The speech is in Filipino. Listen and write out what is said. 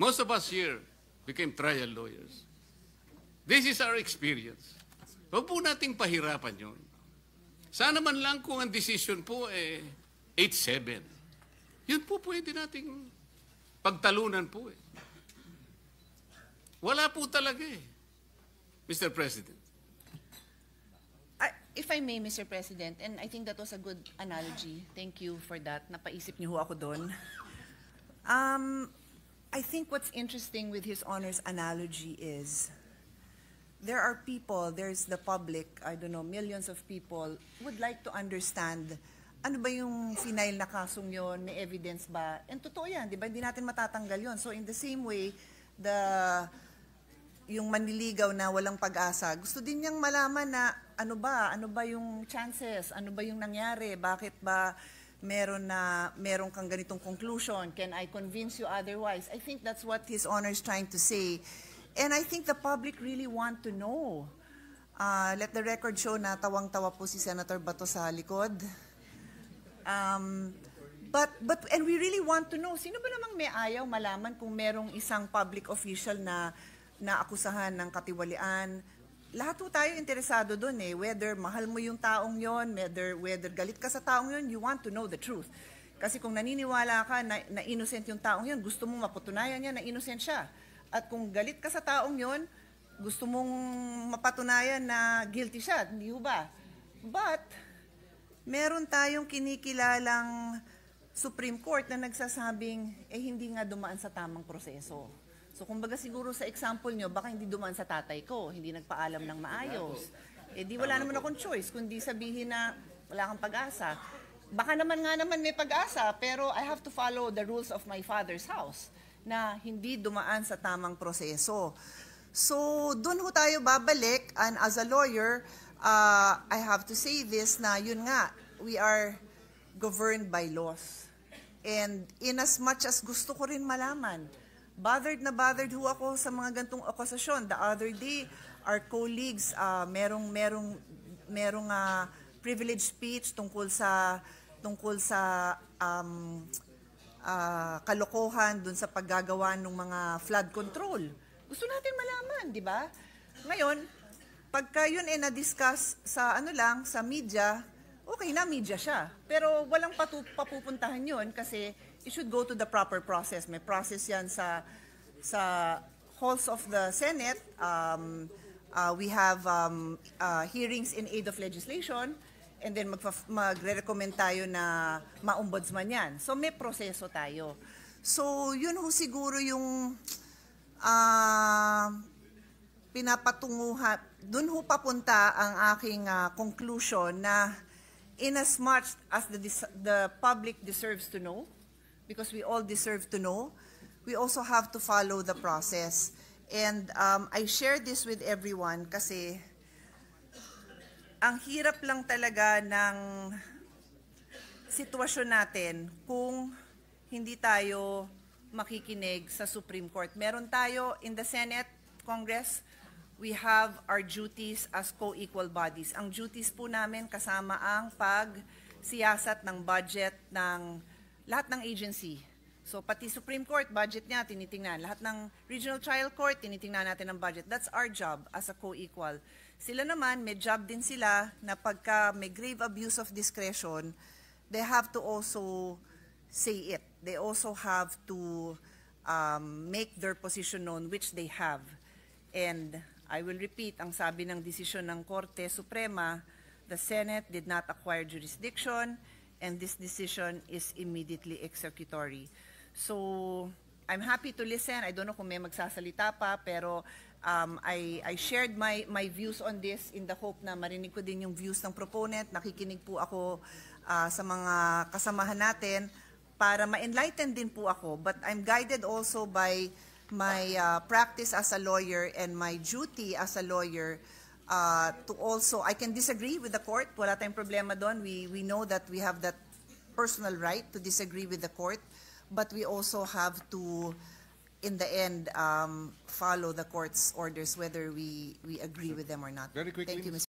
Most of us here became trial lawyers. This is our experience. Huwag po nating pahirapan yun. Sana man lang kung ang decision po 8-7. Yun po pwede nating pagtalunan po . Wala po talaga Mr. President. If I may, Mr. President, and I think that was a good analogy. Thank you for that. Napaisip niyo ho ako doon. I think what's interesting with His Honor's analogy is there are people, there's the public, I don't know, millions of people would like to understand ano ba yung final na kasong yon, may evidence ba? And totoo yan, di ba? Hindi natin matatanggal yon. So in the same way, yung manliligaw na walang pag-asa, gusto din niyang malaman na ano ba yung chances, ano ba yung nangyari, bakit ba meron kang ganitong conclusion, can I convince you otherwise? I think that's what His Honor is trying to say. And I think the public really want to know. Let the record show na tawang-tawa po si Senator Bato sa likod. And we really want to know, sino ba namang may ayaw malaman kung merong isang public official na naakusahan ng katiwalian. Lahat po tayo interesado doon whether mahal mo yung taong yon, whether galit ka sa taong yon, you want to know the truth. Kasi kung naniniwala ka na innocent yung taong yon, gusto mong mapatunayan niya na innocent siya. At kung galit ka sa taong yon, gusto mong mapatunayan na guilty siya, hindi ba? But meron tayong kinikilalang Supreme Court na nagsasabing hindi nga dumaan sa tamang proseso. So kumbaga siguro sa example nyo, baka hindi dumaan sa tatay ko, hindi nagpaalam ng maayos. Di wala naman akong choice, kundi sabihin na wala kang pag-asa. Baka naman may pag-asa, pero I have to follow the rules of my father's house na hindi dumaan sa tamang proseso. So doon ho tayo babalik, and as a lawyer, I have to say this na yun nga, we are governed by laws. And in as much as gusto ko rin malaman, bothered ho ako sa mga gantong akusasyon. The other day, our colleagues, merong privileged speech tungkol sa kalokohan dun sa paggagawa ng mga flood control. Gusto natin malaman, di ba? Ngayon, pagka yun na-discuss sa sa media, okay na, media siya. Pero walang papupuntahan yun kasi it should go to the proper process. May process yan sa halls of the Senate. We have hearings in aid of legislation, and then magre-recommend tayo na ma-ombudsman yan. So may proseso tayo. So yun ho siguro yung pinapatunguhan. Doon ho papunta ang aking conclusion na in as much as the public deserves to know, because we all deserve to know, we also have to follow the process. And I share this with everyone kasi ang hirap lang talaga ng sitwasyon natin kung hindi tayo makikinig sa Supreme Court. Meron tayo in the Senate, Congress, we have our duties as co-equal bodies. Ang duties po namin kasama ang pagsiyasat ng budget ng lahat ng agency. So pati Supreme Court, budget niya, tinitingnan. Lahat ng Regional Trial Court, tinitingnan natin ang budget. That's our job as a co-equal. Sila naman, may job din sila na pagka may grave abuse of discretion, they have to also say it. They also have to make their position known, which they have. And I will repeat, ang sabi ng desisyon ng Korte Suprema, the Senate did not acquire jurisdiction, and this decision is immediately executory. So, I'm happy to listen. I don't know kung may magsasalita pa, pero I shared my views on this in the hope na marinig ko din yung views ng proponent. Nakikinig po ako sa mga kasamahan natin para ma-enlighten din po ako. But I'm guided also by my practice as a lawyer and my duty as a lawyer to also, I can disagree with the court. Wala tayong problema doon. We know that we have that personal right to disagree with the court, but we also have to, in the end, follow the court's orders, whether we agree with them or not. Very quickly. Thank you, Mr.